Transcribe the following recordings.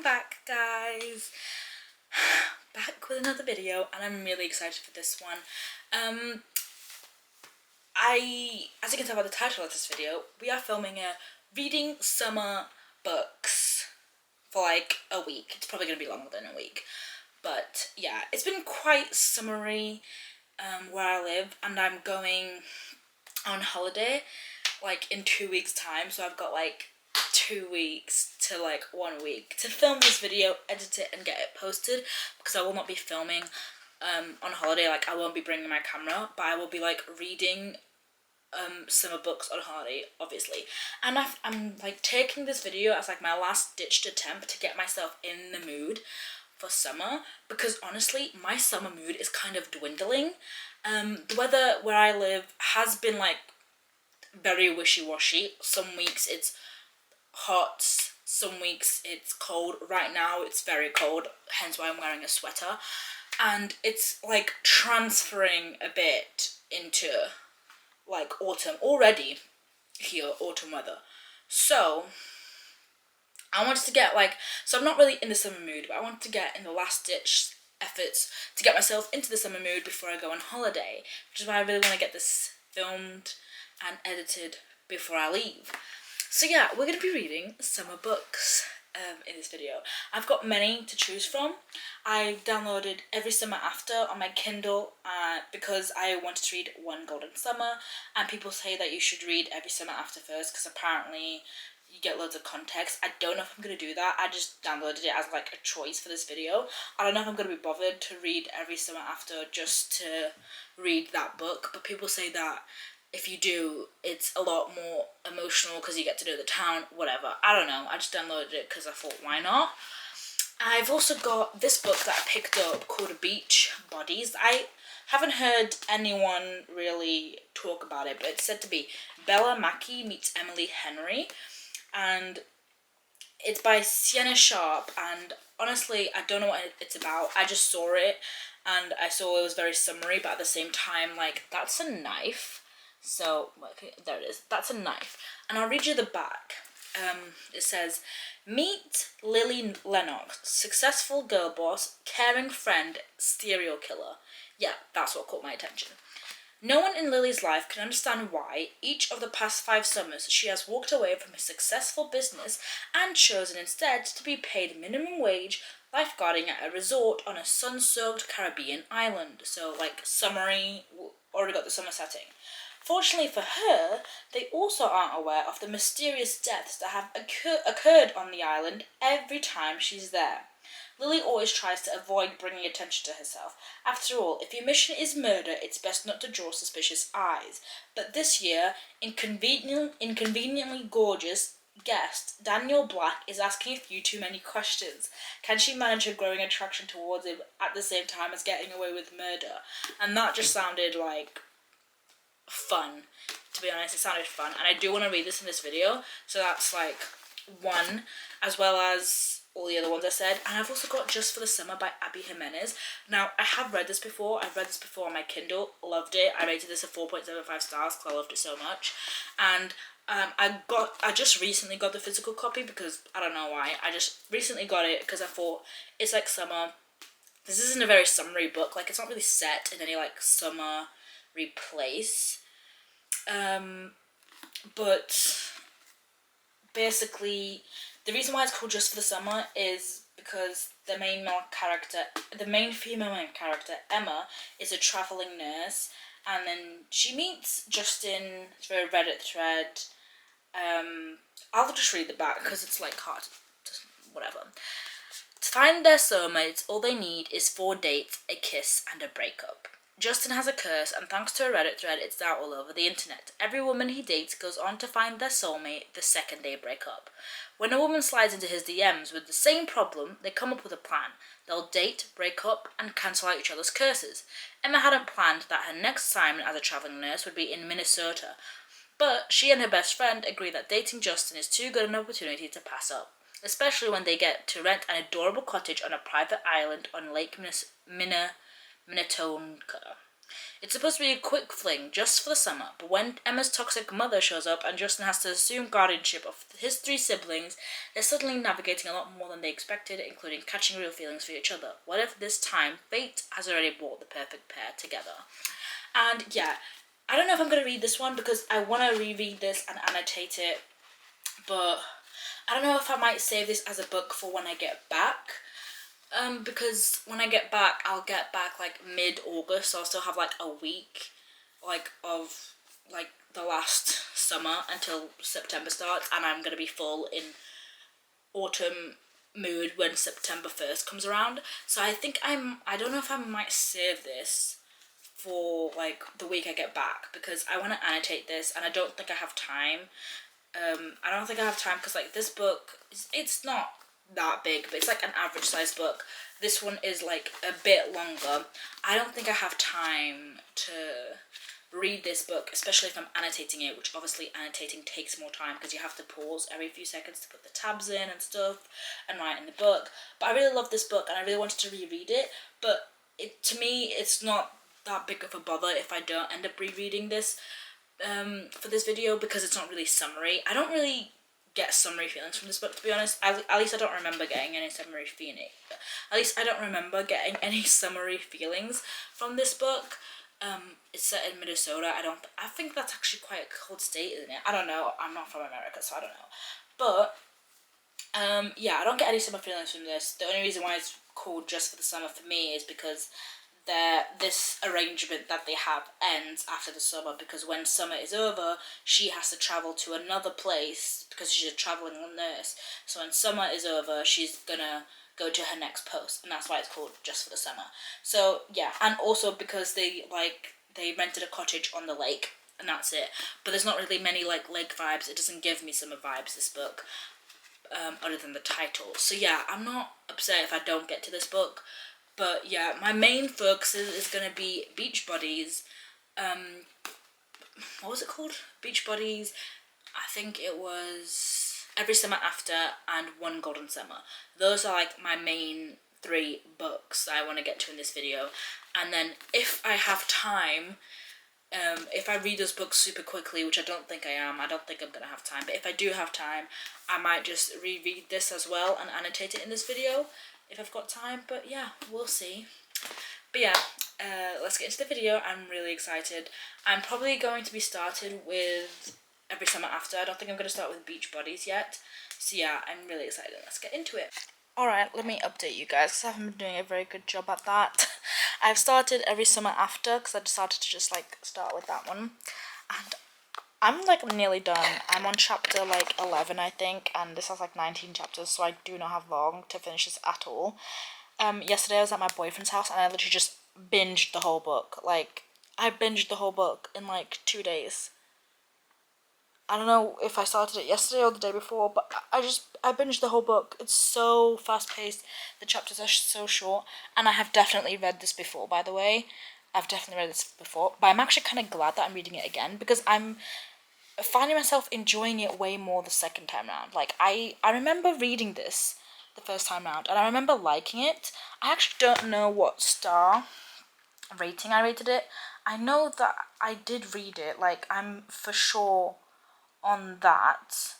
back, guys. Back with another video, and I'm really excited for this one. As you can tell by the title of this video, we are filming a reading summer books for like a week. It's probably going to be longer than a week, but yeah, it's been quite summery where I live, and I'm going on holiday like in 2 weeks time, so I've got like 2 weeks to like 1 week to film this video, edit it and get it posted, because I will not be filming on holiday. Like, I won't be bringing my camera, but I will be like reading summer books on holiday, obviously. And I'm like taking this video as like my last ditched attempt to get myself in the mood for summer, because honestly my summer mood is kind of dwindling. The weather where I live has been like very wishy-washy. Some weeks it's hot, some weeks it's cold. Right now it's very cold, hence why I'm wearing a sweater, and it's like transferring a bit into like autumn already here, autumn weather. So I wanted to get so I'm not really in the summer mood, but I wanted to get in the last ditch efforts to get myself into the summer mood before I go on holiday, which is why I really want to get this filmed and edited before I leave. So yeah, we're going to be reading summer books in this video. I've got many to choose from. I downloaded Every Summer After on my Kindle because I wanted to read One Golden Summer, and people say that you should read Every Summer After first because apparently you get loads of context. I don't know if I'm going to do that. I just downloaded it as like a choice for this video. I don't know if I'm going to be bothered to read Every Summer After just to read that book, but people say that if you do, it's a lot more emotional because you get to know the town, whatever. I don't know. I just downloaded it because I thought, why not? I've also got this book that I picked up called Beach Bodies. I haven't heard anyone really talk about it, but it's said to be Bella Mackie meets Emily Henry. And it's by Sienna Sharp, and honestly, I don't know what it's about. I just saw it, and I saw it was very summery, but at the same time, like, that's a knife. So, okay, there it is. That's a knife. And I'll read you the back. It says, meet Lily Lennox, successful girl boss, caring friend, serial killer. Yeah, that's what caught my attention. No one in Lily's life can understand why, each of the past 5 summers, she has walked away from a successful business and chosen instead to be paid minimum wage lifeguarding at a resort on a sun-soaked Caribbean island. So, like, summery, already got the summer setting. Fortunately for her, they also aren't aware of the mysterious deaths that have occurred on the island every time she's there. Lily always tries to avoid bringing attention to herself. After all, if your mission is murder, it's best not to draw suspicious eyes. But this year, inconveniently gorgeous guest Daniel Black is asking a few too many questions. Can she manage her growing attraction towards him at the same time as getting away with murder? And that just sounded like fun. To be honest, it sounded fun, and I do want to read this in this video, so that's like one, as well as all the other ones I said. And I've also got Just for the Summer by Abby Jimenez. Now, I have read this before. I've read this before on my Kindle, loved it. I rated this a 4.75 stars because I loved it so much. And I just recently got the physical copy because I don't know why. I just recently got it because I thought it's like summer. This isn't a very summery book. Like, it's not really set in any like summer place. But basically, the reason why it's called Just for the Summer is because the main female main character, Emma, is a travelling nurse, and then she meets Justin through a Reddit thread. I'll just read the back because it's like hard, just whatever. To find their soulmates, all they need is 4 dates, a kiss, and a breakup. Justin has a curse, and thanks to a Reddit thread, it's out all over the internet. Every woman he dates goes on to find their soulmate the second they break up. When a woman slides into his DMs with the same problem, they come up with a plan. They'll date, break up, and cancel out each other's curses. Emma hadn't planned that her next assignment as a travelling nurse would be in Minnesota, but she and her best friend agree that dating Justin is too good an opportunity to pass up, especially when they get to rent an adorable cottage on a private island on Lake Minnetonka. It's supposed to be a quick fling, just for the summer, but when Emma's toxic mother shows up and Justin has to assume guardianship of his 3 siblings, they're suddenly navigating a lot more than they expected, including catching real feelings for each other. What if this time, fate has already brought the perfect pair together? And yeah, I don't know if I'm going to read this one because I want to reread this and annotate it, but I don't know if I might save this as a book for when I get back. Because when I get back, I'll get back like mid-August, so I'll still have like a week, like of like the last summer until September starts, and I'm gonna be full in autumn mood when September 1st comes around. So I think I don't know if I might save this for like the week I get back because I want to annotate this, and I don't think I have time. I don't think I have time because like this book, it's not that big, but it's like an average size book. This one is like a bit longer. I don't think I have time to read this book, especially if I'm annotating it, which obviously annotating takes more time because you have to pause every few seconds to put the tabs in and stuff and write in the book. But I really love this book and I really wanted to reread it, but to me it's not that big of a bother if I don't end up rereading this for this video because it's not really summary. I don't really get summary feelings from this book, to be honest. At least I don't remember getting any summary feeling. At least I don't remember getting any summary feelings from this book. It's set in Minnesota. I think that's actually quite a cold state, isn't it? I don't know. I'm not from America, so I don't know. But yeah, I don't get any summer feelings from this. The only reason why it's called Just for the Summer for me is because this arrangement that they have ends after the summer, because when summer is over, she has to travel to another place because she's a traveling nurse. So when summer is over, she's gonna go to her next post, and that's why it's called Just for the Summer. So yeah, and also because they rented a cottage on the lake, and that's it. But there's not really many like lake vibes. It doesn't give me summer vibes, this book, other than the title. So yeah, I'm not upset if I don't get to this book. But yeah, my main focus is going to be Beach Buddies. What was it called? Beach Buddies. I think it was Every Summer After and One Golden Summer. Those are like my main 3 books that I want to get to in this video. And then if I have time, if I read those books super quickly, which I don't think I am, I don't think I'm going to have time. But if I do have time, I might just reread this as well and annotate it in this video if I've got time. But yeah, we'll see. But yeah, let's get into the video. I'm really excited. I'm probably going to be started with Every Summer After. I don't think I'm going to start with Beach Buddies yet. So yeah, I'm really excited. Let's get into it. Alright, let me update you guys because I haven't been doing a very good job at that. I've started Every Summer After because I decided to just like start with that one. And I'm like nearly done. I'm on chapter like 11, I think, and this has like 19 chapters, so I do not have long to finish this at all. Yesterday I was at my boyfriend's house and I literally just binged the whole book. Like, I binged the whole book in like 2 days. I don't know if I started it yesterday or the day before, but I binged the whole book. It's so fast paced. The chapters are so short, and I have definitely read this before, by the way. I've definitely read this before, but I'm actually kind of glad that I'm reading it again because I'm finding myself enjoying it way more the second time round. Like, I remember reading this the first time round, and I remember liking it. I actually don't know what star rating I rated it. I know that I did read it, like, I'm for sure on that,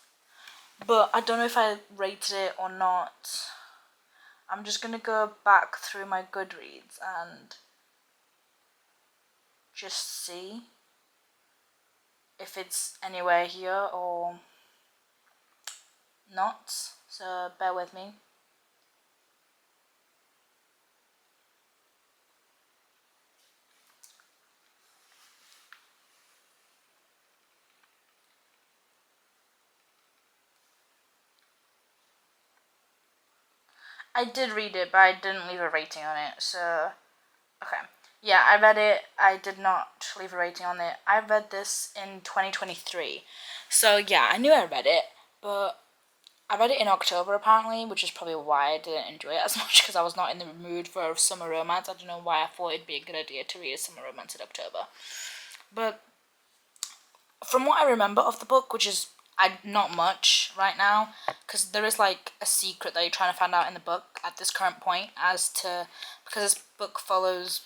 but I don't know if I rated it or not. I'm just gonna go back through my Goodreads and just see if it's anywhere here or not, so bear with me. I did read it, but I didn't leave a rating on it, so okay. Yeah, I read it. I did not leave a rating on it. I read this in 2023. So yeah, I knew I read it, but I read it in October apparently, which is probably why I didn't enjoy it as much because I was not in the mood for a summer romance. I don't know why I thought it'd be a good idea to read a summer romance in October. But from what I remember of the book, which is not much right now, because there is like a secret that you're trying to find out in the book at this current point as to, because this book follows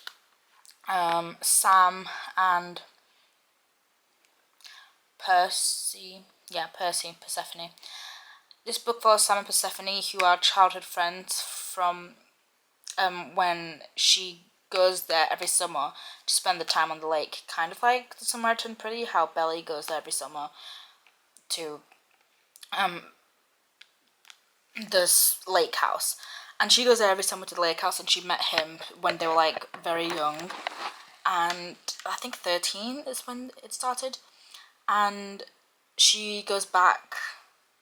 Sam and Percy. Yeah, Persephone. This book follows Sam and Persephone, who are childhood friends from when she goes there every summer to spend the time on the lake. Kind of like the Summer I Turned Pretty, how Belly goes there every summer to this lake house. And she goes there every summer to the lake house, and she met him when they were like very young. And I think 13 is when it started. And she goes back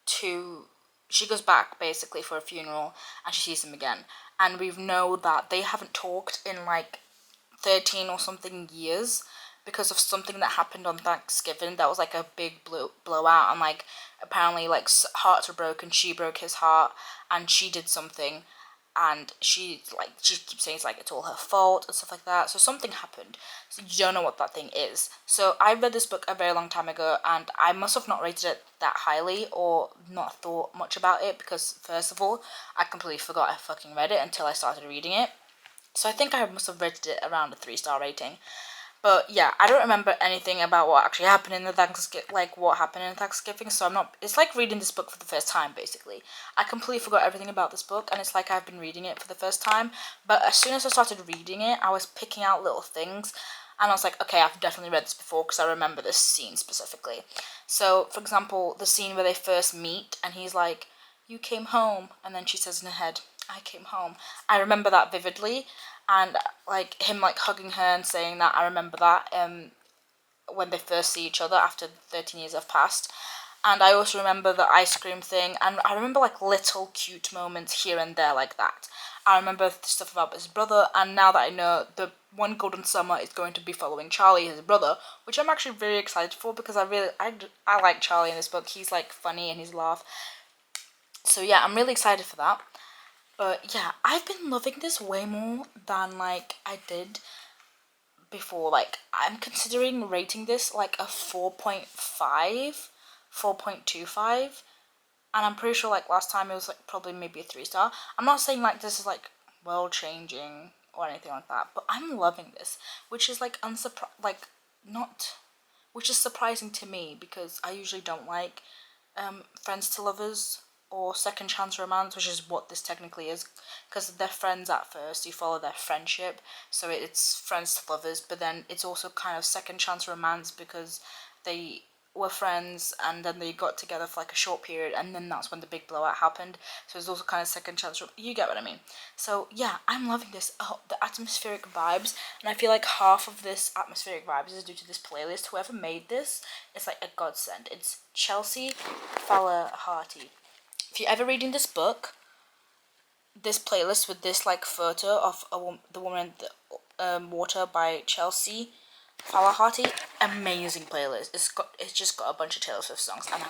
to she goes back basically for a funeral, and she sees him again, and we know that they haven't talked in like 13 or something years because of something that happened on Thanksgiving that was like a big blowout, and like apparently like hearts were broken. She broke his heart, and she did something, and she keeps saying it's all her fault and stuff like that. So something happened. So you don't know what that thing is. So I read this book a very long time ago, and I must have not rated it that highly or not thought much about it, because first of all, I completely forgot I fucking read it until I started reading it. So I think I must have rated it around a 3-star rating. But yeah, I don't remember anything about what actually happened in the Thanksgiving, like what happened in Thanksgiving. So I'm not. It's like reading this book for the first time, basically. I completely forgot everything about this book, and it's like I've been reading it for the first time. But as soon as I started reading it, I was picking out little things, and I was like, okay, I've definitely read this before because I remember this scene specifically. So, for example, the scene where they first meet, and he's like, "You came home," and then she says in her head, "I came home." I remember that vividly, and like him like hugging her and saying that, I remember that when they first see each other after 13 years have passed. And I also remember the ice cream thing, and I remember like little cute moments here and there like that. I remember the stuff about his brother, and now that I know the one Golden Summer is going to be following Charlie, his brother, which I'm actually very excited for, because I like Charlie in this book. He's like funny and he's laugh. So yeah, I'm really excited for that. But yeah, I've been loving this way more than like I did before. Like, I'm considering rating this like a 4.5, 4.25, and I'm pretty sure like last time it was like probably maybe a 3-star. I'm not saying like this is like world changing or anything like that, but I'm loving this, which is like like not which is surprising to me, because I usually don't like friends to lovers or second chance romance, which is what this technically is, because they're friends at first, you follow their friendship, so it's friends to lovers, but then it's also kind of second chance romance because they were friends and then they got together for like a short period, and then that's when the big blowout happened. So it's also kind of second chance. You get what I mean? So yeah, I'm loving this. Oh, the atmospheric vibes, and I feel like half of this atmospheric vibes is due to this playlist. Whoever made this is like a godsend. It's Chelsea Falaharty. If you're ever reading this book, this playlist with this like photo of the woman in the water by Chelsea Falaharty, amazing playlist. It's just got a bunch of Taylor Swift songs, and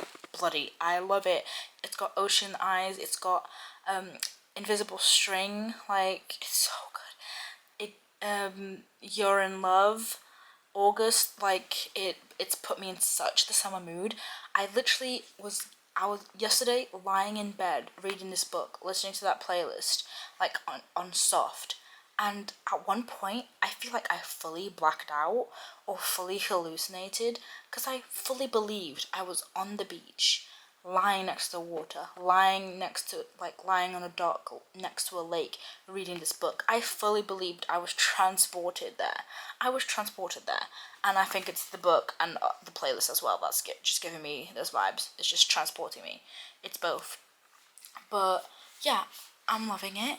I love it. It's got Ocean Eyes. It's got Invisible String. Like, it's so good. You're in Love. August, like it's put me in such the summer mood. I was yesterday lying in bed reading this book, listening to that playlist, like on soft, and at one point I feel like I fully blacked out or fully hallucinated, because I fully believed I was on the beach, lying next to the water, lying on a dock next to a lake, reading this book. I fully believed I was transported there. And I think it's the book and the playlist as well that's just giving me those vibes. It's just transporting me. It's both. But yeah, I'm loving it.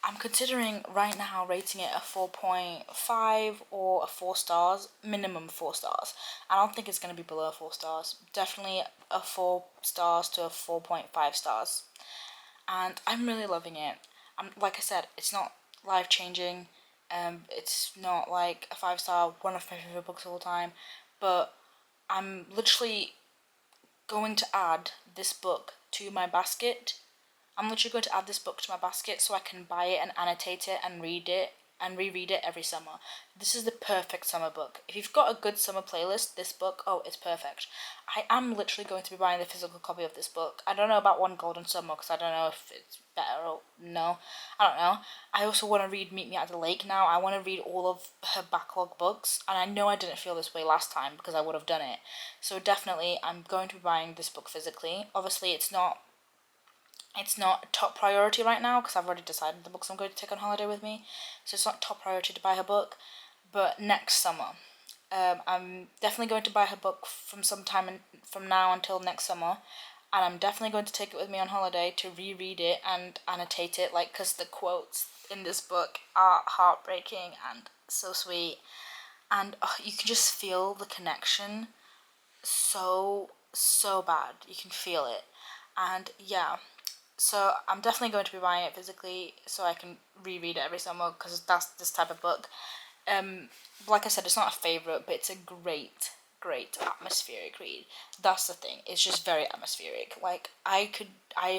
I'm considering right now rating it a 4.5 or a 4 stars, minimum 4 stars. I don't think it's going to be below 4 stars. Definitely a 4 stars to a 4.5 stars. And I'm really loving it. Like I said, it's not life changing. It's not like a 5-star, one of my favorite books of all time. But I'm literally going to add this book to my basket. I'm literally going to add this book to my basket so I can buy it and annotate it and read it and reread it every summer. This is the perfect summer book. If you've got a good summer playlist, this book, oh, it's perfect. I am literally going to be buying the physical copy of this book. I don't know about One Golden Summer because I don't know if it's better or no. I don't know. I also want to read Meet Me at the Lake now. I want to read all of her backlog books, and I know I didn't feel this way last time because I would have done it. So definitely I'm going to be buying this book physically. Obviously it's not a top priority right now because I've already decided the books I'm going to take on holiday with me, so it's not top priority to buy her book. But next summer, I'm definitely going to buy her book from from now until next summer, and I'm definitely going to take it with me on holiday to reread it and annotate it, like, because the quotes in this book are heartbreaking and so sweet, and you can just feel the connection so bad. You can feel it, and yeah. So I'm definitely going to be buying it physically so I can reread it every summer because that's this type of book. Like I said, it's not a favourite, but it's a great atmospheric read. That's the thing. It's just very atmospheric. Like, I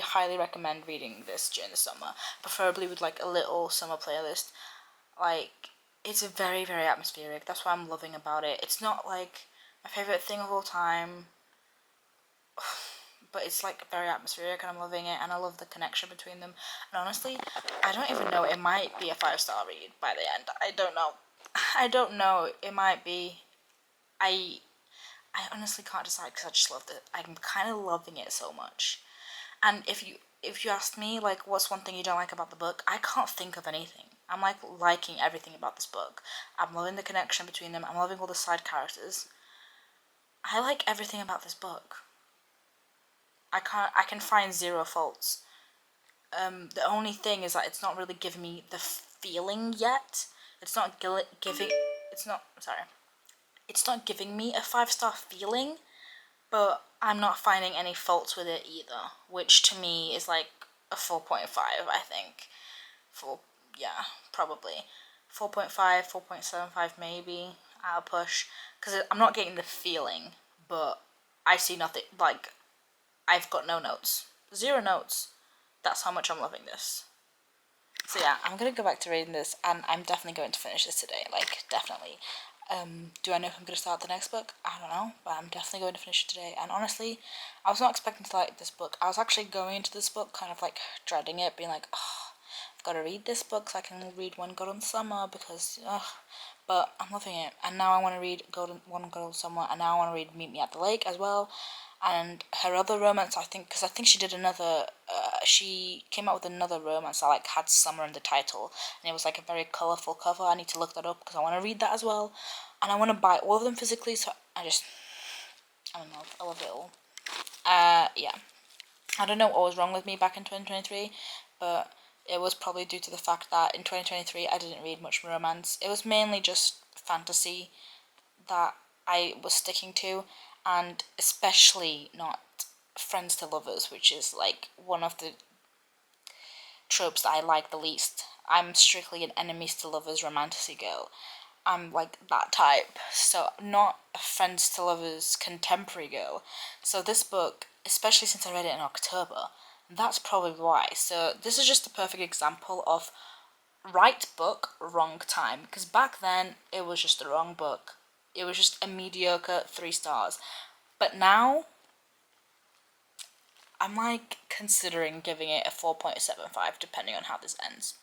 highly recommend reading this during the summer, preferably with like a little summer playlist. Like, it's a very atmospheric. That's what I'm loving about it. It's not like my favourite thing of all time, but it's like very atmospheric and I'm loving it, and I love the connection between them. And honestly, I don't even know, it might be a 5-star read by the end. I don't know. It might be. I honestly can't decide because I just love it. I'm kind of loving it so much. And if you ask me like what's one thing you don't like about the book, I can't think of anything. I'm like liking everything about this book. I'm loving the connection between them. I'm loving all the side characters. I like everything about this book. I can find zero faults. The only thing is that it's not really giving me the feeling yet. It's not giving. It's not. Sorry. It's not giving me a 5-star feeling, but I'm not finding any faults with it either, which to me is like a 4.5. I think. Yeah, probably 4.5, 4.75 maybe. I'll push because I'm not getting the feeling, but I see nothing like. I've got no notes. 0 notes. That's how much I'm loving this. So yeah, I'm gonna go back to reading this, and I'm definitely going to finish this today. Like, definitely. Do I know if I'm gonna start the next book? I don't know, but I'm definitely going to finish it today. And honestly, I was not expecting to like this book. I was actually going into this book kind of like dreading it, being like, oh, I've got to read this book so I can read One Golden Summer because, but I'm loving it. And now I want to read One Golden Summer, and now I want to read Meet Me at the Lake as well. And her other romance, I think, because I think she did another, she came out with another romance that like had summer in the title, and it was like a very colourful cover. I need to look that up because I want to read that as well, and I want to buy all of them physically. So I don't know, I love it all. Yeah, I don't know what was wrong with me back in 2023, but it was probably due to the fact that in 2023 I didn't read much romance. It was mainly just fantasy that I was sticking to, and especially not friends to lovers, which is like one of the tropes that I like the least. I'm strictly an enemies to lovers romantasy girl. I'm like that type, so not a friends to lovers contemporary girl. So this book, especially since I read it in October, that's probably why. So this is just a perfect example of right book, wrong time. Because back then, it was just the wrong book. It was just a mediocre 3 stars. But now, I'm like considering giving it a 4.75 depending on how this ends.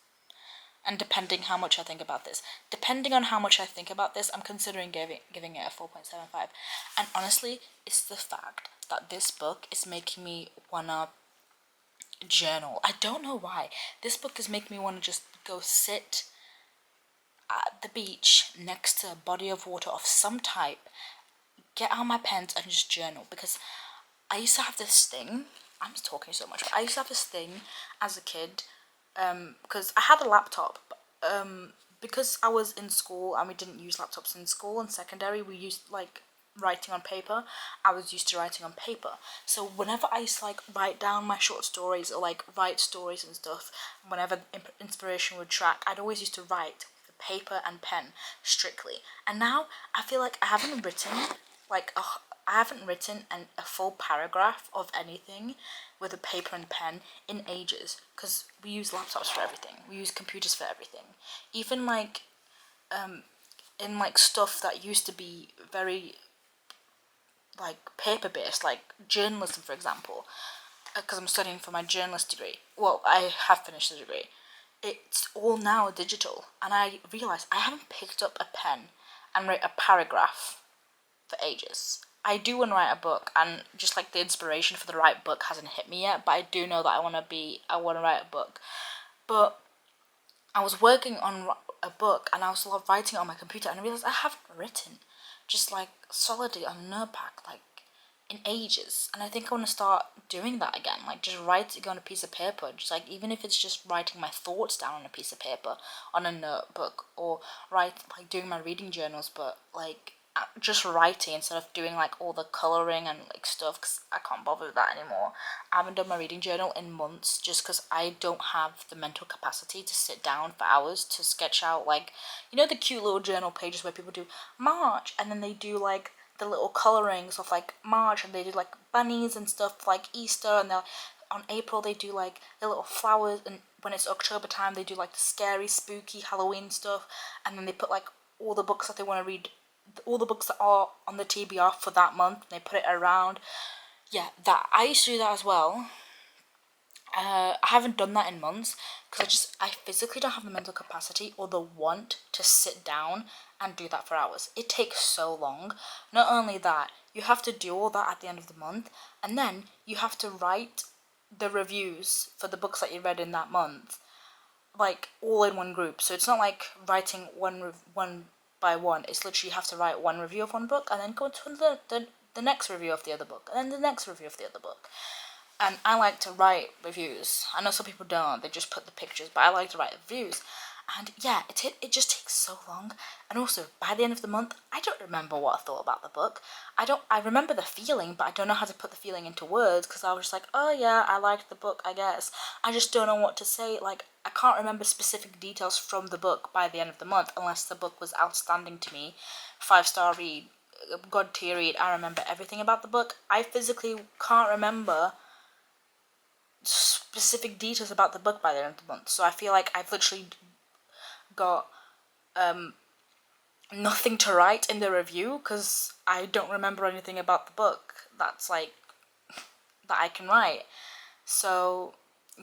And depending how much I think about this. Depending on how much I think about this, I'm considering giving it a 4.75. And honestly, it's the fact that this book is making me wanna journal. I don't know why. This book is making me want to just go sit at the beach next to a body of water of some type, get out my pens and just journal, because I used to have this thing. I'm just talking so much. I used to have this thing as a kid, because I had a laptop, because I was in school and we didn't use laptops in school. In secondary, we used like writing on paper. I was used to writing on paper, so whenever I used to like write down my short stories or like write stories and stuff, whenever inspiration would track, I'd always used to write with paper and pen strictly. And now I feel like I haven't written like I haven't written a full paragraph of anything with a paper and pen in ages, because we use laptops for everything. We use computers for everything. Even like in like stuff that used to be very like paper based, like journalism, for example, because I'm studying for my journalist degree. Well, I have finished the degree. It's all now digital, and I realised I haven't picked up a pen and write a paragraph for ages. I do want to write a book, and just like the inspiration for the right book hasn't hit me yet, but I do know that I want to write a book. But I was working on a book, and I was writing it on my computer, and I realised I haven't written just like solidly on a notepad like in ages, and I think I want to start doing that again, like just writing on a piece of paper, just like even if it's just writing my thoughts down on a piece of paper on a notebook, or doing my reading journals, but like just writing instead of doing like all the colouring and like stuff, because I can't bother with that anymore. I haven't done my reading journal in months just because I don't have the mental capacity to sit down for hours to sketch out, like, you know, the cute little journal pages where people do March and then they do like the little colorings of like March, and they do like bunnies and stuff like Easter, and they'll on April they do like the little flowers, and when it's October time they do like the scary spooky Halloween stuff, and then they put like all the books that they want to read, all the books that are on the TBR for that month, and they put it around. Yeah, that I used to do that as well. I haven't done that in months because I physically don't have the mental capacity or the want to sit down and do that for hours. It takes so long. Not only that, you have to do all that at the end of the month, and then you have to write the reviews for the books that you read in that month, like all in one group. So it's not like writing one by one. It's literally you have to write one review of one book and then go to the next review of the other book, and then the next review of the other book. And I like to write reviews. I know some people don't, they just put the pictures, but I like to write reviews. And yeah, it just takes so long. And also, by the end of the month, I don't remember what I thought about the book. I remember the feeling, but I don't know how to put the feeling into words, because I was just like, oh yeah, I liked the book, I guess. I just don't know what to say. Like, I can't remember specific details from the book by the end of the month, unless the book was outstanding to me. 5-star read, God tier read, I remember everything about the book. I physically can't remember specific details about the book by the end of the month, so I feel like I've literally got nothing to write in the review because I don't remember anything about the book that's like that I can write. So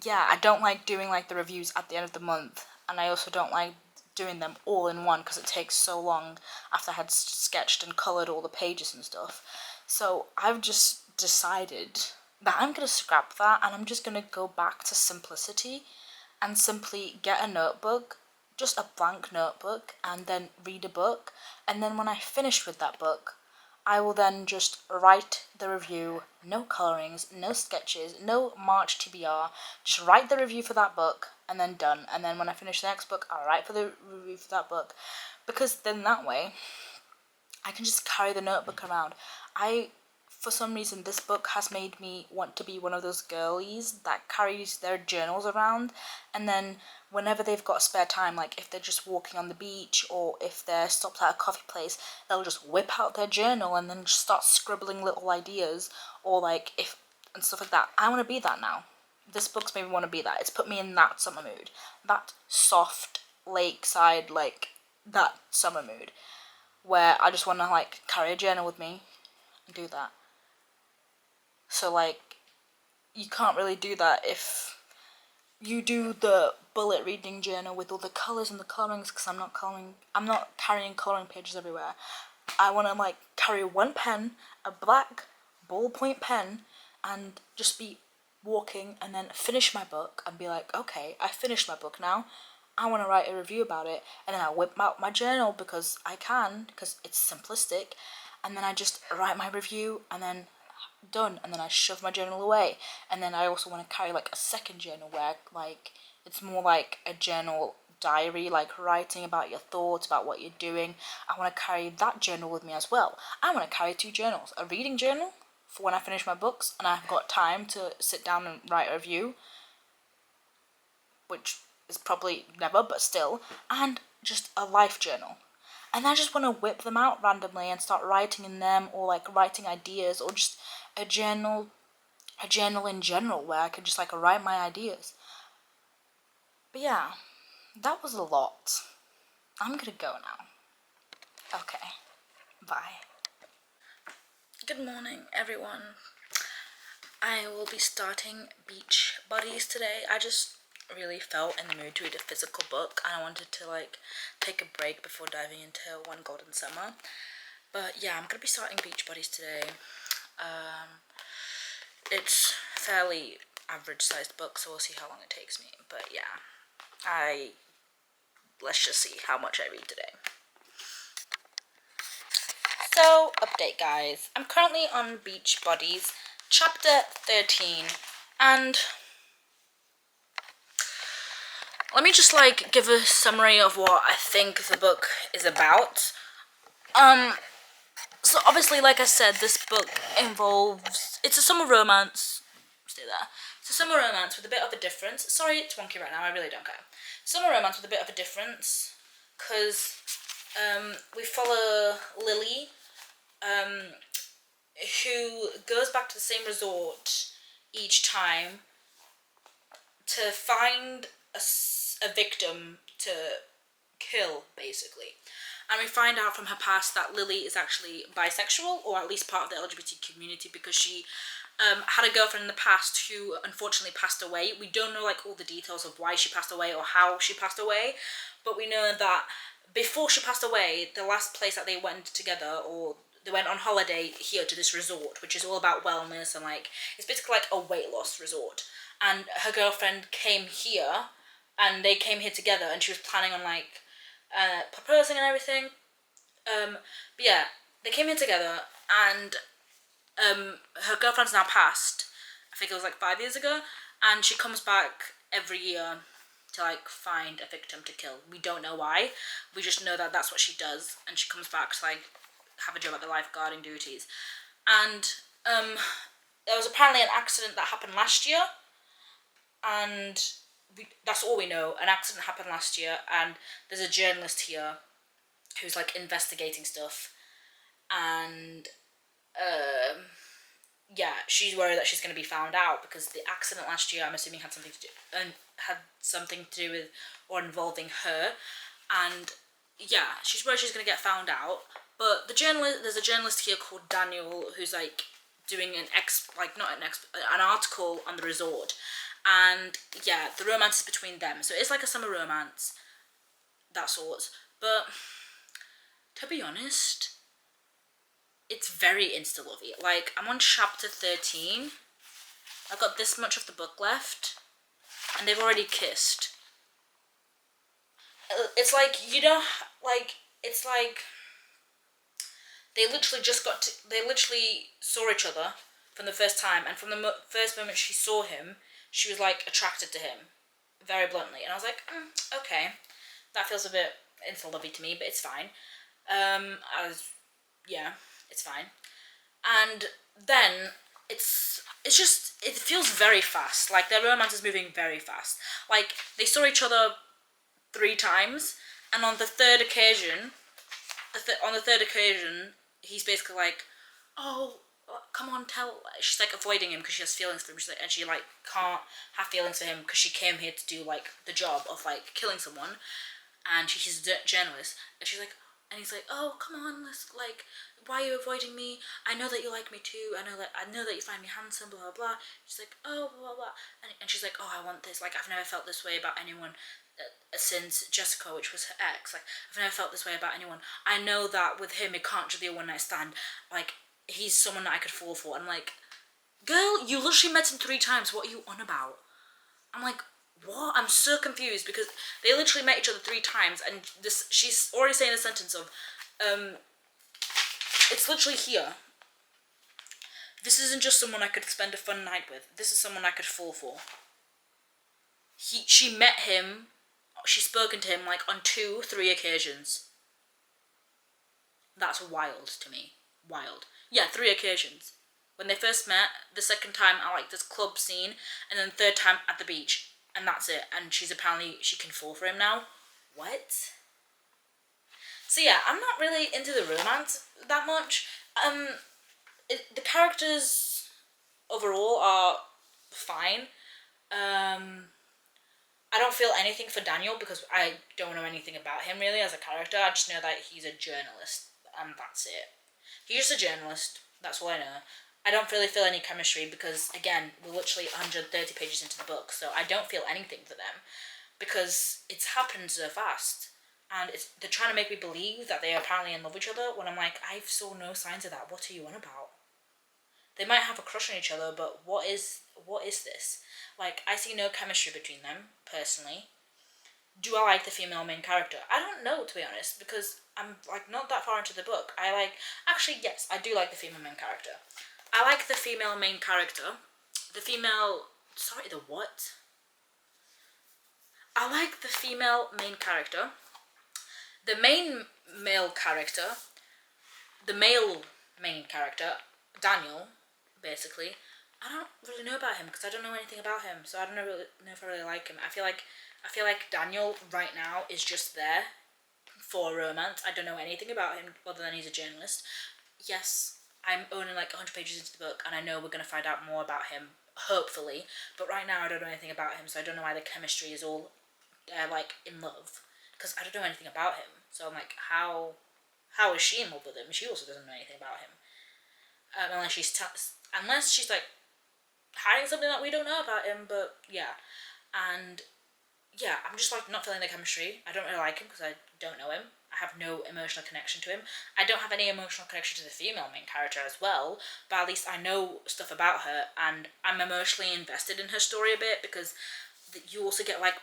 yeah, I don't like doing like the reviews at the end of the month, and I also don't like doing them all in one because it takes so long after I had sketched and coloured all the pages and stuff. So I've just decided that I'm going to scrap that, and I'm just going to go back to simplicity and simply get a notebook, just a blank notebook, and then read a book. And then when I finish with that book, I will then just write the review, no colorings, no sketches, no March TBR, just write the review for that book, and then done. And then when I finish the next book, I'll write for the review for that book, because then that way I can just carry the notebook around. For some reason, this book has made me want to be one of those girlies that carries their journals around, and then whenever they've got spare time, like if they're just walking on the beach or if they're stopped at a coffee place, they'll just whip out their journal and then just start scribbling little ideas, or like if and stuff like that. I want to be that now. This book's made me want to be that. It's put me in that summer mood, that soft lakeside, like that summer mood, where I just want to like carry a journal with me and do that. So like, you can't really do that if you do the bullet reading journal with all the colours and the colourings, because I'm not carrying colouring pages everywhere. I want to like carry one pen, a black ballpoint pen, and just be walking and then finish my book and be like, okay, I finished my book now. I want to write a review about it, and then I whip out my journal because I can, because it's simplistic, and then I just write my review and then done, and then I shove my journal away. And then I also want to carry like a second journal where like it's more like a journal diary, like writing about your thoughts, about what you're doing. I want to carry that journal with me as well. I want to carry 2 journals, a reading journal for when I finish my books and I've got time to sit down and write a review, which is probably never, but still, and just a life journal. and I just want to whip them out randomly and start writing in them, or like writing ideas, or just a journal in general where I could just like write my ideas. But yeah, that was a lot. I'm gonna go now. Okay, bye. Good morning, everyone. I will be starting Beach Buddies today. I just really felt in the mood to read a physical book, and I wanted to like take a break before diving into One Golden Summer. But yeah, I'm gonna be starting Beach Buddies today. It's fairly average sized book, so we'll see how long it takes me. But yeah, let's just see how much I read today. So, update guys, I'm currently on Beach Buddies, chapter 13, and let me just like give a summary of what I think the book is about. So obviously, like I said, this book it's a summer romance. Stay there. It's a summer romance with a bit of a difference. Sorry, it's wonky right now. I really don't care. Summer romance with a bit of a difference, because we follow Lily, who goes back to the same resort each time to find a victim to kill, basically. And we find out from her past that Lily is actually bisexual, or at least part of the LGBT community, because she had a girlfriend in the past who unfortunately passed away. We don't know like all the details of why she passed away or how she passed away, but we know that before she passed away, the last place that they went together, or they went on holiday here to this resort, which is all about wellness and like, it's basically like a weight loss resort. And her girlfriend came here, and they came here together, and she was planning on like proposing and everything. But yeah, they came here together, and her girlfriend's now passed. I think it was like 5 years ago, and she comes back every year to like find a victim to kill. We don't know why. We just know that that's what she does, and she comes back to like have a job at the lifeguarding duties. And there was apparently an accident that happened last year, and that's all we know. An accident happened last year, and there's a journalist here who's like investigating stuff, and yeah, she's worried that she's going to be found out, because the accident last year, I'm assuming, had something to do with or involving her, and yeah, she's worried she's going to get found out. But there's a journalist here called Daniel who's like doing an article on the resort, and yeah, the romance is between them. So it's like a summer romance, that sort. But to be honest, it's very insta-lovey. Like, I'm on chapter 13. I've got this much of the book left, and they've already kissed. It's like, it's like they literally saw each other from the first time, and from the first moment she saw him, she was like attracted to him, very bluntly. And I was like, okay, that feels a bit insta-lovey to me, but it's fine. Yeah, it's fine. And then it feels very fast. Like, their romance is moving very fast. Like, they saw each other 3 times, and on the third occasion, he's basically like, oh, come on, tell. She's like avoiding him because she has feelings for him. And she like can't have feelings for him because she came here to do like the job of like killing someone, and she's a journalist, and she's like, and he's like, oh, come on, let's like, why are you avoiding me? I know that you like me too. I know that you find me handsome. Blah blah blah. She's like, oh, blah blah blah, and she's like, oh, I want this. Like, I've never felt this way about anyone since Jessica, which was her ex. Like, I've never felt this way about anyone. I know that with him, it can't just be a one night stand. Like, he's someone that I could fall for. I'm like, girl, you literally met him 3 times. What are you on about? I'm like, what? I'm so confused, because they literally met each other 3 times, and she's already saying a sentence of, it's literally here. This isn't just someone I could spend a fun night with. This is someone I could fall for. She met him, she's spoken to him like on 2-3 occasions. That's wild to me. Wild. Yeah, 3 occasions. When they first met, the second time at like this club scene, and then the third time at the beach. And that's it. And she can fall for him now. What? So yeah, I'm not really into the romance that much. The characters overall are fine. I don't feel anything for Daniel because I don't know anything about him really as a character. I just know that he's a journalist and that's it. He's just a journalist. That's all I know. I don't really feel any chemistry because again, we're literally 130 pages into the book, so I don't feel anything for them because it's happened so fast. And they're trying to make me believe that they are apparently in love with each other when I'm like, I saw no signs of that. What are you on about? They might have a crush on each other, but what is this? Like, I see no chemistry between them, personally. Do I like the female main character? I don't know, to be honest, because I'm like not that far into the book. Actually, yes, I do like the female main character. I like the female main character. The female sorry, the what? I like the female main character. The main male character, the male main character, Daniel, basically. I don't really know about him because I don't know anything about him, so I don't know if I really like him. I feel like Daniel right now is just there for romance. I don't know anything about him other than he's a journalist. Yes, I'm only like 100 pages into the book, and I know we're gonna find out more about him, hopefully. But right now, I don't know anything about him, so I don't know why the chemistry is all like in love because I don't know anything about him. So I'm like, how is she in love with him? She also doesn't know anything about him, unless she's like hiding something that we don't know about him. But yeah, and yeah, I'm just like not feeling the chemistry. I don't really like him because I don't know him. I have no emotional connection to him. I don't have any emotional connection to the female main character as well, but at least I know stuff about her and I'm emotionally invested in her story a bit because you also get like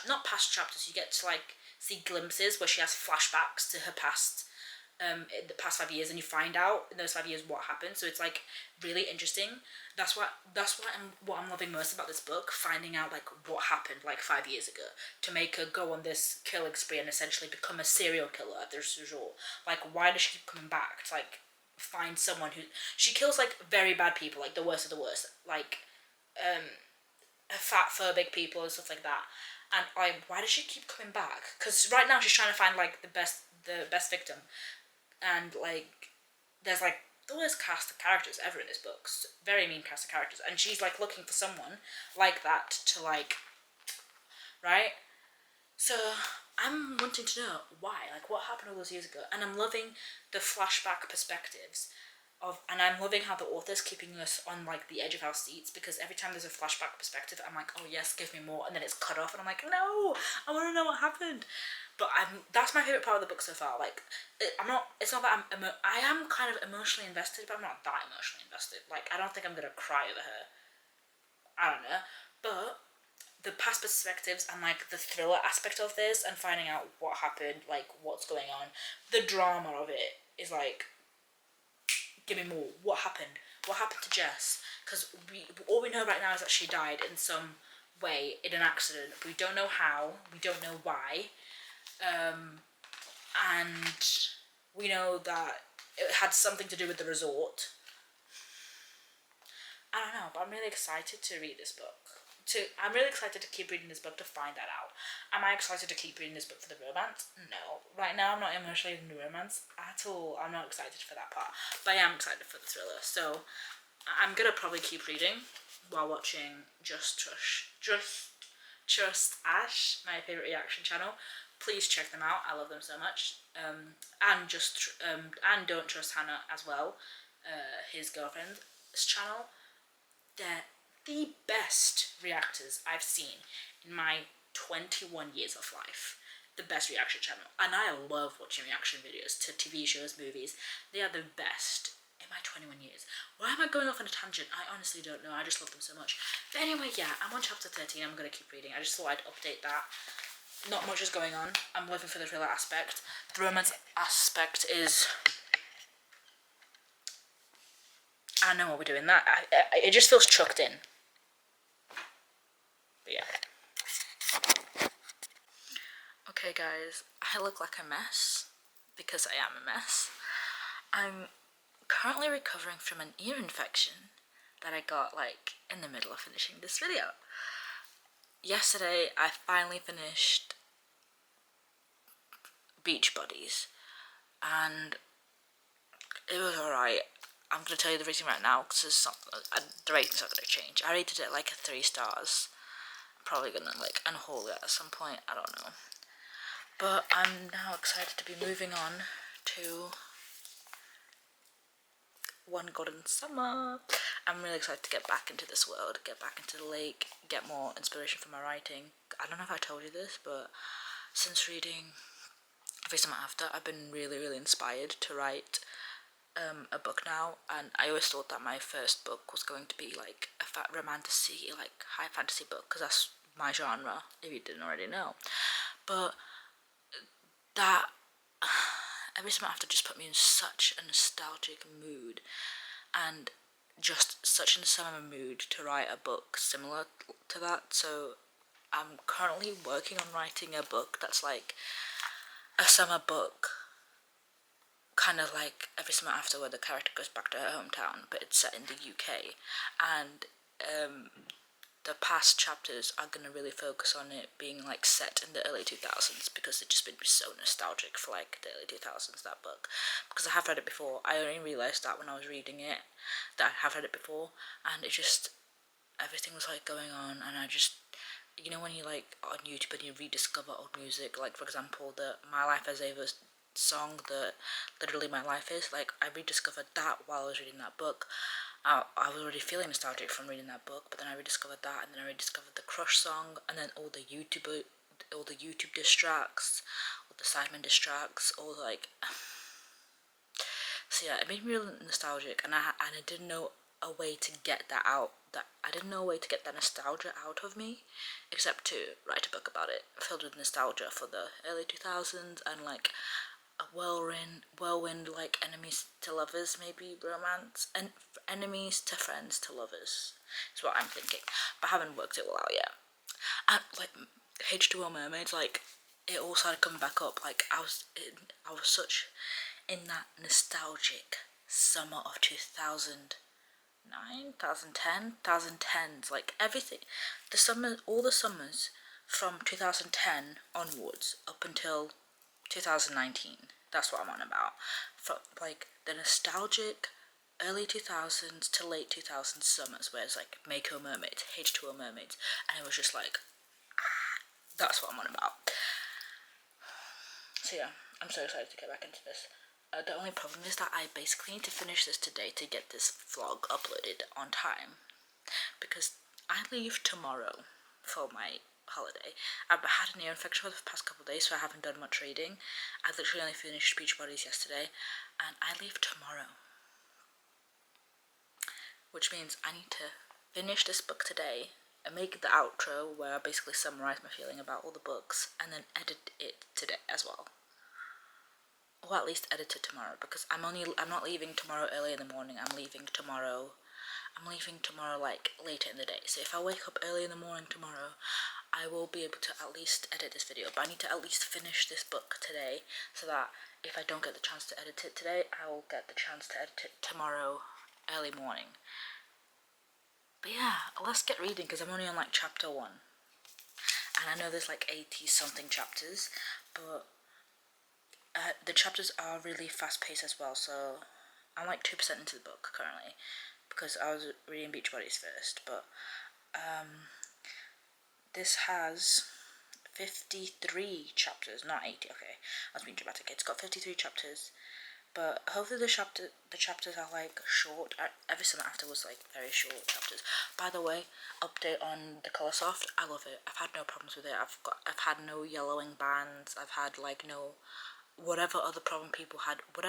not past chapters, you get to like see glimpses where she has flashbacks to her past in the past 5 years, and you find out in those 5 years what happened. So it's like really interesting. What I'm loving most about this book, finding out like what happened like 5 years ago to make her go on this killing spree and essentially become a serial killer at this resort. Like, why does she keep coming back to like find someone who she kills like very bad people, like the worst of the worst, like fat phobic people and stuff like that. And why does she keep coming back? Because right now she's trying to find like the best victim, and like there's like the worst cast of characters ever in this book, very mean cast of characters, and she's like looking for someone like that to like, right? So I'm wanting to know why, like what happened all those years ago, and I'm loving the flashback perspectives and I'm loving how the author's keeping us on like the edge of our seats because every time there's a flashback perspective, I'm like, oh yes, give me more, and then it's cut off, and I'm like, no, I want to know what happened. But that's my favorite part of the book so far. Like, I'm not. It's not that I am kind of emotionally invested, but I'm not that emotionally invested. Like, I don't think I'm gonna cry over her. I don't know, but the past perspectives and like the thriller aspect of this and finding out what happened, like what's going on, the drama of it is like, give me more. What happened? What happened to Jess? Because all we know right now is that she died in some way in an accident. We don't know how. We don't know why. And we know that it had something to do with the resort. I don't know, but I'm really excited to read this book. I'm really excited to keep reading this book to find that out. Am I excited to keep reading this book for the romance? No. Right now, I'm not emotionally into romance at all. I'm not excited for that part. But I am excited for the thriller. So I'm gonna probably keep reading while watching Just Trust Ash, my favorite reaction channel. Please check them out. I love them so much. And Don't Trust Hannah as well. His girlfriend's channel. They're the best reactors I've seen in my 21 years of life. The best reaction channel. And I love watching reaction videos to TV shows, movies. They are the best in my 21 years. Why am I going off on a tangent? I honestly don't know. I just love them so much. But anyway, yeah, I'm on chapter 13. I'm going to keep reading. I just thought I'd update that. Not much is going on. I'm living for the thriller aspect. The romance aspect is... I know what we're doing. It just feels chucked in. But yeah. Okay guys, I look like a mess because I am a mess. I'm currently recovering from an ear infection that I got like in the middle of finishing this video. Yesterday I finally finished Beach Buddies. and it was alright. I'm gonna tell you the rating right now because the rating's not gonna change. I rated it like a 3 stars. I'm probably gonna like unhaul it at some point. I don't know. But I'm now excited to be moving on to One Golden Summer. I'm really excited to get back into this world, get back into the lake, get more inspiration from my writing. I don't know if I told you this, but since reading Every Summer After, I've been really inspired to write a book now, and I always thought that my first book was going to be like a romantasy, like high fantasy book, because that's my genre, if you didn't already know. But that Every Summer After just put me in such a nostalgic mood, and just such in a summer mood to write a book similar to that. So I'm currently working on writing a book that's like a summer book, kind of like Every Summer After, where the character goes back to her hometown, but it's set in the UK, and the past chapters are going to really focus on it being like set in the early 2000s, because it just made me so nostalgic for like the early 2000s, that book, because I have read it before. I only realised that when I was reading it, that I have read it before, and it just, everything was like going on, and I just, you know when you like on YouTube and you rediscover old music, like for example the My Life as Ava song, the Literally My Life Is, like I rediscovered that while I was reading that book. I was already feeling nostalgic from reading that book, but then I rediscovered that, and then I rediscovered the Crush song, and then all the YouTube diss tracks, all the Sidemen diss tracks, all the, like, so yeah, it made me really nostalgic, and I didn't know a way to get that out. That I didn't know a way to get that nostalgia out of me, except to write a book about it, filled with nostalgia for the early 2000s, and like a whirlwind like enemies to lovers, maybe romance, and enemies to friends to lovers is what I'm thinking, but I haven't worked it all out yet. And like H2O Mermaids, like it all started coming back up. Like I was such in that nostalgic summer of 2009, 2010, 2010s, like everything, all the summers from 2010 onwards up until 2019. That's what I'm on about. From like the nostalgic early 2000s to late 2000s summers, where it's like Mako Mermaids, H2O Mermaids, and it was just like, that's what I'm on about. So yeah, I'm so excited to get back into this. The only problem is that I basically need to finish this today to get this vlog uploaded on time, because I leave tomorrow for my holiday. I've had an ear infection for the past couple of days, so I haven't done much reading. I literally only finished Beachbodies yesterday, and I leave tomorrow, which means I need to finish this book today and make the outro where I basically summarise my feeling about all the books, and then edit it today as well. Or at least edit it tomorrow, because I'm not leaving tomorrow early in the morning. I'm leaving tomorrow like later in the day. So if I wake up early in the morning tomorrow, I will be able to at least edit this video. But I need to at least finish this book today, so that if I don't get the chance to edit it today, I will get the chance to edit it tomorrow early morning. But yeah, let's get reading, because I'm only on like chapter 1, and I know there's like 80 something chapters, but the chapters are really fast paced as well. So I'm like 2% into the book currently, because I was reading Beachbodies first. But this has 53 chapters, not 80. Okay, I was being dramatic. It's got 53 chapters, but hopefully the chapters are like short. Every Summer After was like very short chapters. By the way, update on the Coloursoft. I love it. I've had no problems with it. I've had no yellowing bands. I've had like no whatever other problems people had with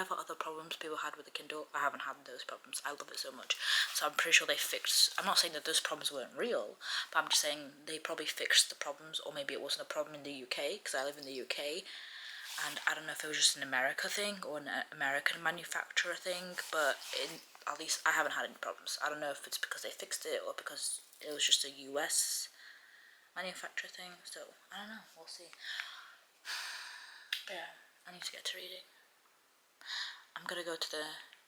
the Kindle. I haven't had those problems. I love it so much. So I'm pretty sure they fixed. I'm not saying that those problems weren't real, but I'm just saying they probably fixed the problems, or maybe it wasn't a problem in the UK, because I live in the UK, and I don't know if it was just an America thing or an American manufacturer thing, but at least I haven't had any problems. I don't know if it's because they fixed it or because it was just a US manufacturer thing, so I don't know, we'll see. But yeah, I need to get to reading. I'm gonna go to the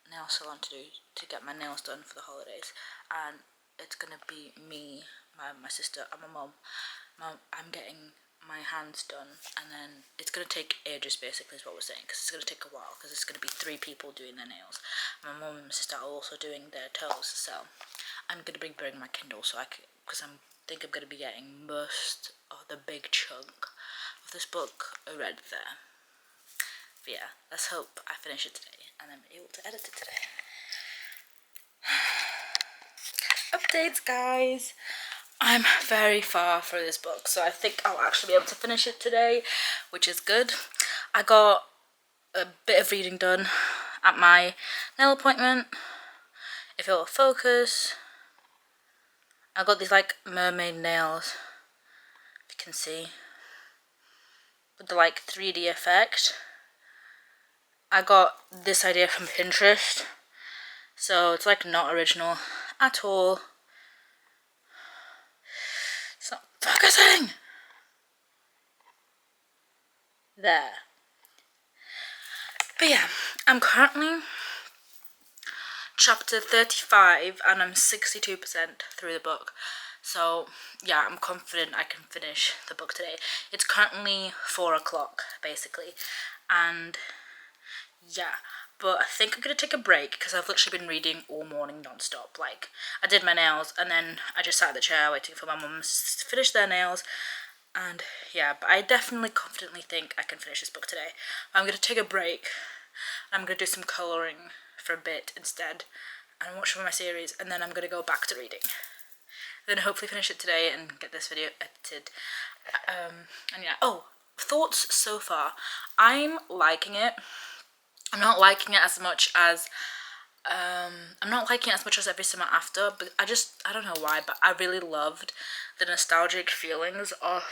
nail salon to get my nails done for the holidays, and it's gonna be me, my sister, and my mum. I'm getting my hand's done, and then it's going to take ages basically is what we're saying, because it's going to take a while, because it's going to be 3 people doing their nails. My mum and my sister are also doing their toes, so I'm going to bring my Kindle so I can, because I think I'm going to be getting most of the big chunk of this book read there. But yeah, let's hope I finish it today and I'm able to edit it today. Updates, guys. I'm very far through this book, so I think I'll actually be able to finish it today, which is good. I got a bit of reading done at my nail appointment. If it will focus, I got these like mermaid nails, if you can see, with the like 3D effect. I got this idea from Pinterest, so it's like not original at all. It's not focusing! There. But yeah, I'm currently chapter 35 and I'm 62% through the book. So yeah, I'm confident I can finish the book today. It's currently 4 o'clock basically, and yeah, but I think I'm gonna take a break because I've literally been reading all morning non-stop. Like, I did my nails and then I just sat in the chair waiting for my mum to finish their nails, and yeah, but I definitely confidently think I can finish this book today. I'm gonna take a break and I'm gonna do some colouring for a bit instead and watch some of my series, and then I'm gonna go back to reading. Then hopefully finish it today and get this video edited. And yeah, oh, thoughts so far. I'm liking it. I'm not liking it as much as Every Summer After, but I don't know why, but I really loved the nostalgic feelings of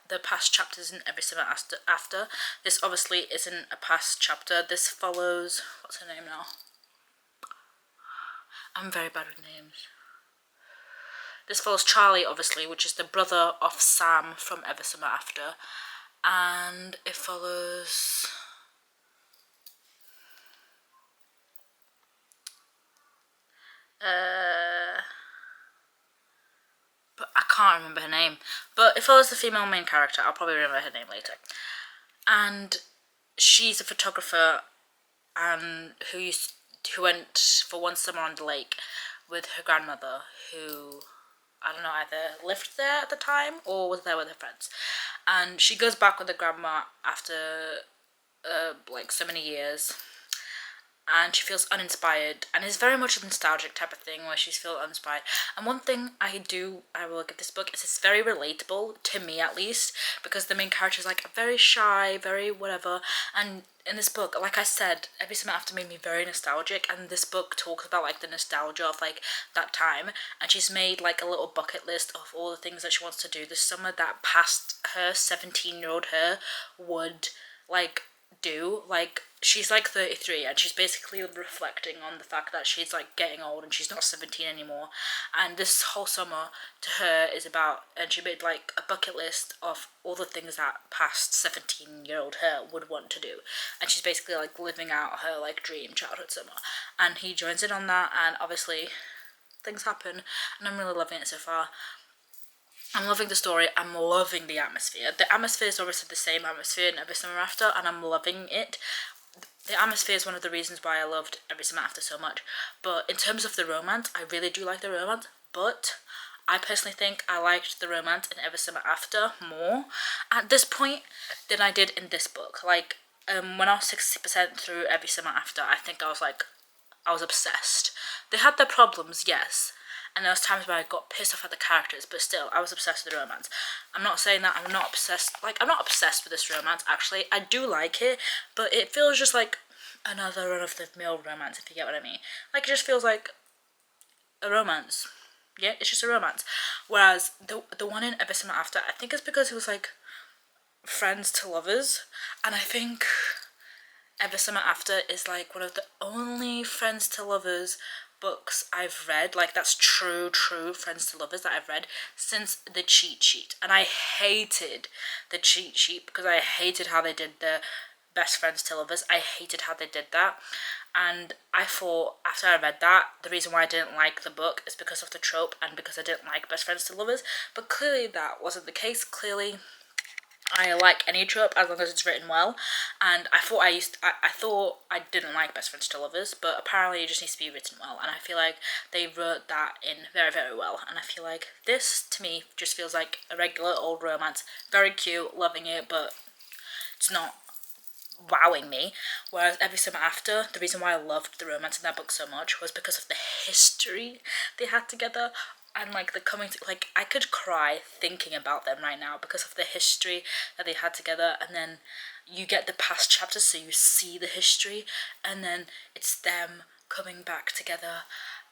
the past chapters in Every Summer After. This obviously isn't a past chapter. This follows, what's her name now? I'm very bad with names. This follows Charlie, obviously, which is the brother of Sam from Every Summer After, and it follows... but I can't remember her name. But it follows the female main character. I'll probably remember her name later. And she's a photographer, and who went for one summer on the lake with her grandmother, who, I don't know, either lived there at the time or was there with her friends. And she goes back with her grandma after like so many years, and she feels uninspired, and it's very much a nostalgic type of thing where she's feeling uninspired. And one thing I will give this book is it's very relatable, to me at least, because the main character is like very shy, very whatever, and in this book, like I said, Every Summer After made me very nostalgic, and this book talks about like the nostalgia of like that time, and she's made like a little bucket list of all the things that she wants to do this summer that past her 17-year-old her would like do. Like, she's like 33 and she's basically reflecting on the fact that she's like getting old and she's not 17 anymore, and this whole summer to her is about, and she made like a bucket list of all the things that past 17-year-old her would want to do, and she's basically like living out her like dream childhood summer, and he joins in on that, and obviously things happen, and I'm really loving it so far. I'm loving the story, I'm loving the atmosphere. The atmosphere is obviously the same atmosphere in Every Summer After, and I'm loving it. The atmosphere is one of the reasons why I loved Every Summer After so much. But in terms of the romance, I really do like the romance, but I personally think I liked the romance in Every Summer After more at this point than I did in this book. Like, when I was 60% through Every Summer After, I think I was obsessed. They had their problems, yes, and there was times where I got pissed off at the characters, but still, I was obsessed with the romance. I'm not saying that I'm not obsessed with this romance, actually. I do like it, but it feels just like another run-of-the-mill romance, if you get what I mean. Like, it just feels like a romance. Yeah, it's just a romance. Whereas, the one in Every Summer After, I think it's because it was, like, friends to lovers, and I think Every Summer After is, like, one of the only friends to lovers books I've read, like that's true friends to lovers that I've read since The Cheat Sheet. And I hated The Cheat Sheet because I hated how they did the best friends to lovers. I hated how they did that, and I thought after I read that, the reason why I didn't like the book is because of the trope and because I didn't like best friends to lovers, but clearly that wasn't the case. Clearly I like any trope as long as it's written well, and I thought I didn't like Best Friends to Lovers, but apparently it just needs to be written well, and I feel like they wrote that in very, very well, and I feel like this, to me, just feels like a regular old romance, very cute, loving it, but it's not wowing me. Whereas Every Summer After, the reason why I loved the romance in that book so much was because of the history they had together, and like the coming to, like, I could cry thinking about them right now because of the history that they had together. And then you get the past chapters, so you see the history, and then it's them coming back together,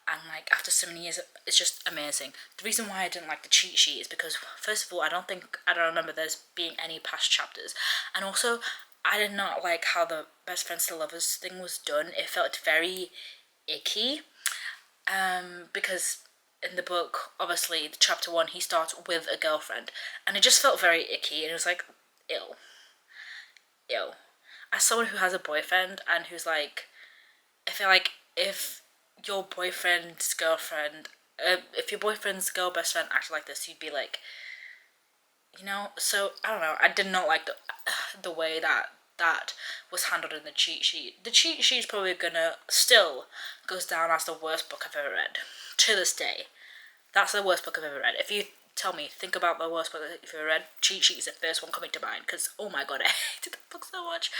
and like after so many years, it's just amazing. The reason why I didn't like the cheat sheet is because, first of all, I don't remember there's being any past chapters, and also I did not like how the Best Friends to Lovers thing was done. It felt very icky, because in the book, obviously, the chapter 1, he starts with a girlfriend, and it just felt very icky, and it was like, ew, ew. As someone who has a boyfriend and who's like, I feel like if your boyfriend's girlfriend, if your boyfriend's girl best friend acted like this, you'd be like, you know. So I don't know. I did not like the way that was handled in the cheat sheet. The cheat sheet's probably gonna still goes down as the worst book I've ever read to this day. That's the worst book I've ever read. If you tell me, think about the worst book you've ever read, cheat sheet is the first one coming to mind, because oh my god, I hated the book so much.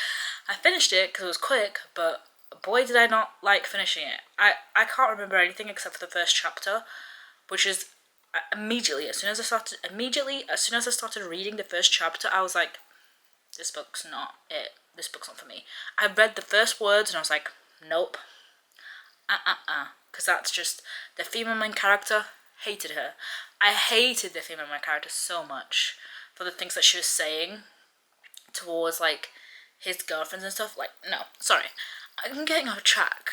I finished it because it was quick, but boy did I not like finishing it. I can't remember anything except for the first chapter, which is immediately as soon as I started reading the first chapter, I was like, this book's not it. This book's not for me. I read the first words and I was like, nope. Because that's just the female main character. Hated her. I hated the female main character so much for the things that she was saying towards like his girlfriends and stuff. Like, no, sorry, I'm getting off track.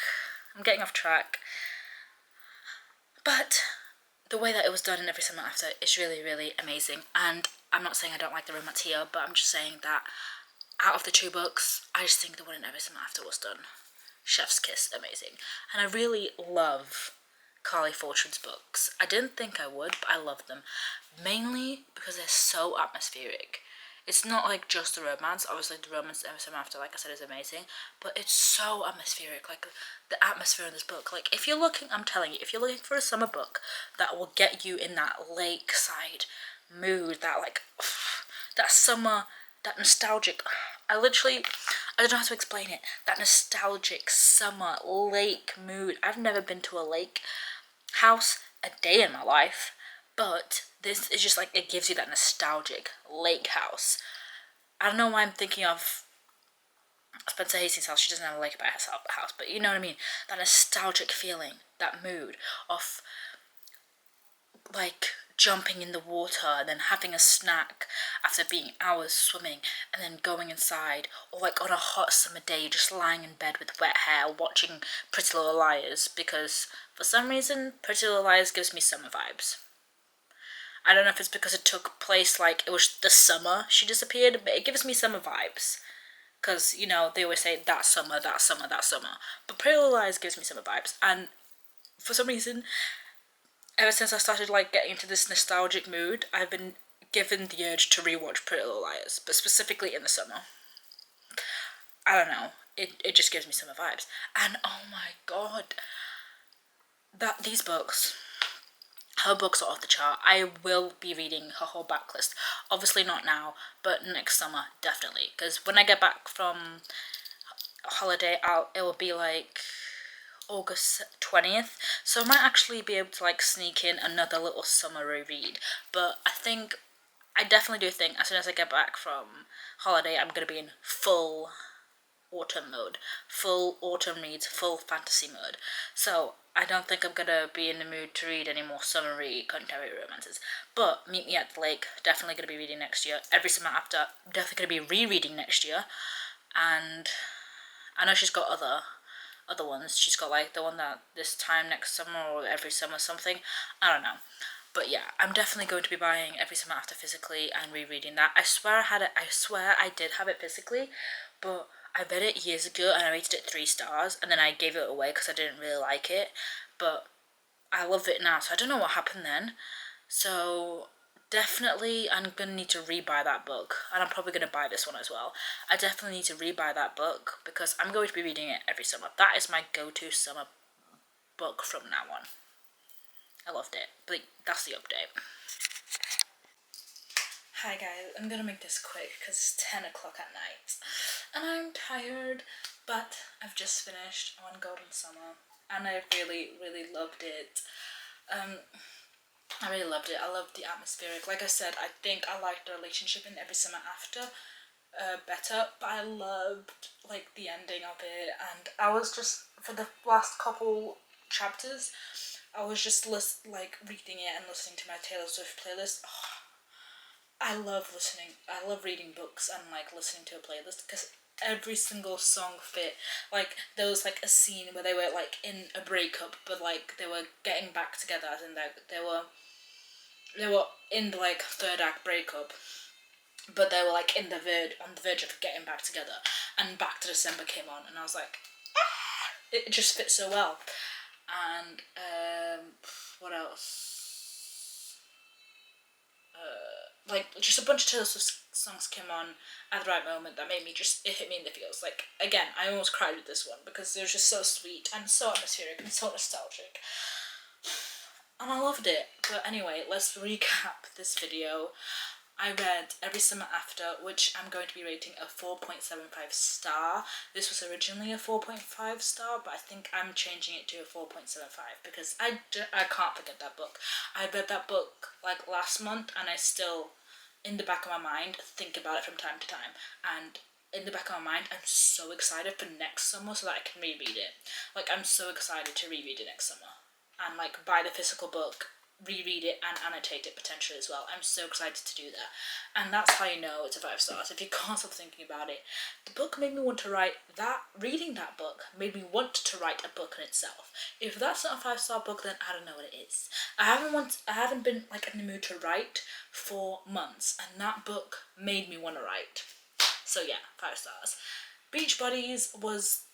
But the way that it was done in Every Summer After is really, really amazing. And I'm not saying I don't like the romance here, but I'm just saying that out of the two books, I just think the one in Every Summer After was done chef's kiss amazing. And I really love Carly Fortune's books. I didn't think I would, but I love them. Mainly because they're so atmospheric. It's not like just the romance. Obviously the romance Every Summer After, like I said, is amazing. But it's so atmospheric. Like the atmosphere in this book. Like if you're looking, I'm telling you, if you're looking for a summer book that will get you in that lakeside mood, that like, that summer, that nostalgic, I don't know how to explain it. That nostalgic summer lake mood. I've never been to a lake house a day in my life, but this is just like, it gives you that nostalgic lake house. I don't know why I'm thinking of Spencer Hastings' house. She doesn't have a lake by herself house, but you know what I mean. That nostalgic feeling, that mood of like jumping in the water and then having a snack after being hours swimming and then going inside, or like on a hot summer day just lying in bed with wet hair watching Pretty Little Liars, because for some reason Pretty Little Liars gives me summer vibes. I don't know if it's because it took place like it was the summer she disappeared, but it gives me summer vibes. Because, you know, they always say that summer, that summer, that summer. But Pretty Little Liars gives me summer vibes. And for some reason, ever since I started like getting into this nostalgic mood, I've been given the urge to rewatch Pretty Little Liars, but specifically in the summer. I don't know. It just gives me summer vibes. And oh my god, these books, her books are off the chart. I will be reading her whole backlist. Obviously not now, but next summer definitely. Because when I get back from holiday, it will be like August 20th, so I might actually be able to like sneak in another little summer reread. But I definitely do think as soon as I get back from holiday, I'm going to be in full autumn mode, full autumn reads, full fantasy mode. So I don't think I'm going to be in the mood to read any more summery contemporary romances. But Meet Me at the Lake, definitely going to be reading next year. Every Summer After, definitely going to be rereading next year. And I know she's got other ones. She's got like the one that this time next summer or every summer something. I don't know. But yeah, I'm definitely going to be buying Every Summer After physically and rereading that. I swear I did have it physically, but I read it years ago and I rated it 3 stars, and then I gave it away because I didn't really like it. But I love it now, so I don't know what happened then. So definitely I'm gonna need to rebuy that book, and I'm probably gonna buy this one as well. I definitely need to rebuy that book because I'm going to be reading it every summer. That is my go-to summer book from now on. I loved it. But that's the update. Hi guys, I'm gonna make this quick because it's 10 o'clock at night and I'm tired, but I've just finished One Golden Summer and I really loved it. I really loved it. I loved the atmospheric. Like I said, I think I liked the relationship in Every Summer After better, but I loved like the ending of it, and I was just, for the last couple chapters, I was just like reading it and listening to my Taylor Swift playlist. I love listening. I love reading books and like listening to a playlist because every single song fit. Like there was like a scene where they were like in a breakup, but like they were getting back together, as in they were in the like third act breakup, but they were like on the verge of getting back together, and Back to December came on, and I was like, it just fits so well. And what else? Like just a bunch of Taylor Swift songs came on at the right moment that made me just, it hit me in the feels. Like again, I almost cried with this one because it was just so sweet and so atmospheric and so nostalgic, and I loved it. But anyway, let's recap this video. I read Every Summer After, which I'm going to be rating a 4.75 star. This was originally a 4.5 star, but I think I'm changing it to a 4.75 because I can't forget that book. I read that book like last month and I still, in the back of my mind, think about it from time to time. And in the back of my mind, I'm so excited for next summer so that I can reread it. Like, I'm so excited to reread it next summer and like buy the physical book, reread it and annotate it potentially as well. I'm so excited to do that, and that's how you know it's a 5 stars, if you can't stop thinking about it. The book made me want to write that. Reading that book made me want to write a book in itself. If that's not a 5-star book, then I don't know what it is. I haven't been like in the mood to write for months, and that book made me want to write. So yeah, 5 stars. Beach Buddies was,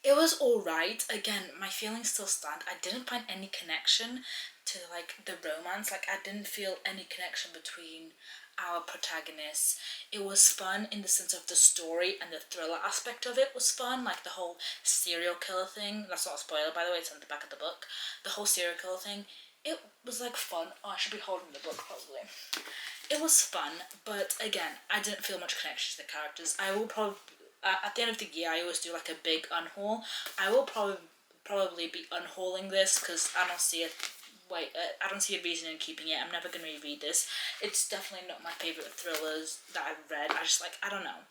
it was alright. Again, my feelings still stand. I didn't find any connection to like the romance. Like I didn't feel any connection between our protagonists. It was fun in the sense of the story, and the thriller aspect of it was fun. Like the whole serial killer thing. That's not a spoiler, by the way, it's on the back of the book. The whole serial killer thing, it was like fun. Oh, I should be holding the book probably. It was fun, but again, I didn't feel much connection to the characters. I will probably, at the end of the year, I always do like a big unhaul. I will probably be unhauling this because I don't see it. I don't see a reason in keeping it. I'm never gonna reread this. It's definitely not my favorite thrillers that I've read. I don't know.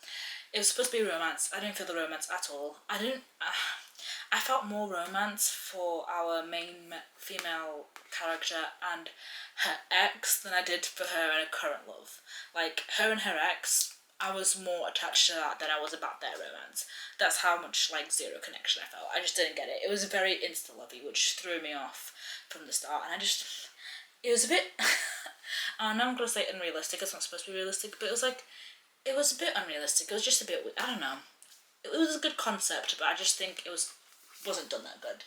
It was supposed to be romance. I didn't feel the romance at all. I felt more romance for our main female character and her ex than I did for her and her current love. Like, her and her ex, I was more attached to that than I was about their romance. That's how much, like, zero connection I felt. I just didn't get it. It was very insta-lovey, which threw me off from the start, and it was a bit, I know I'm gonna say unrealistic, it's not supposed to be realistic, but it was a bit unrealistic. It was just a bit, I don't know. It was a good concept, but I just think wasn't done that good.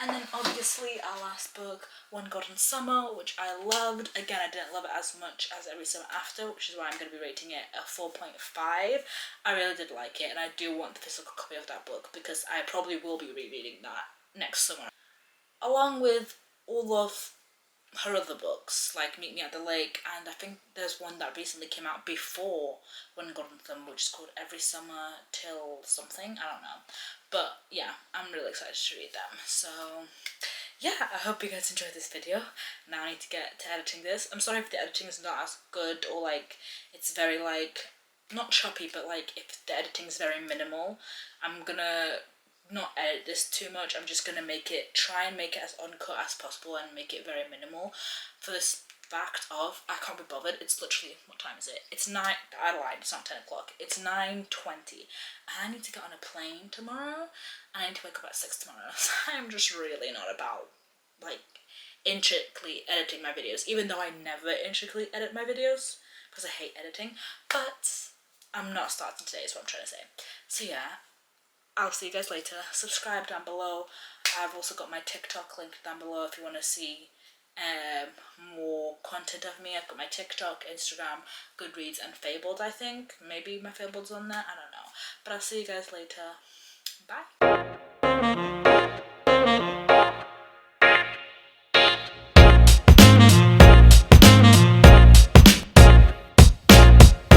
And then obviously our last book, One Golden Summer, which I loved. Again, I didn't love it as much as Every Summer After, which is why I'm going to be rating it a 4.5. I really did like it, and I do want the physical copy of that book because I probably will be rereading that next summer. Along with all of her other books, like Meet Me at the Lake, and I think there's one that recently came out before One Golden Summer, which is called Every Summer Till something, I don't know. But yeah, I'm really excited to read them. So yeah, I hope you guys enjoyed this video. Now I need to get to editing this. I'm sorry if the editing is not as good, or like it's very like, not choppy, but like if the editing is very minimal. I'm gonna not edit this too much. I'm just gonna try and make it as uncut as possible and make it very minimal. For this fact of, I can't be bothered. It's literally, what time is it? It's 9, I lied, it's not 10 o'clock. It's 9:20. I need to get on a plane tomorrow, and I need to wake up at 6 tomorrow. So I'm just really not about, like, intricately editing my videos, even though I never intricately edit my videos, because I hate editing, but I'm not starting today is what I'm trying to say. So yeah, I'll see you guys later. Subscribe down below. I've also got my TikTok link down below if you want to see more content of me. I've got my TikTok, Instagram, Goodreads, and Fabled, I think. Maybe my Fabled's on there, I don't know. But I'll see you guys later. Bye.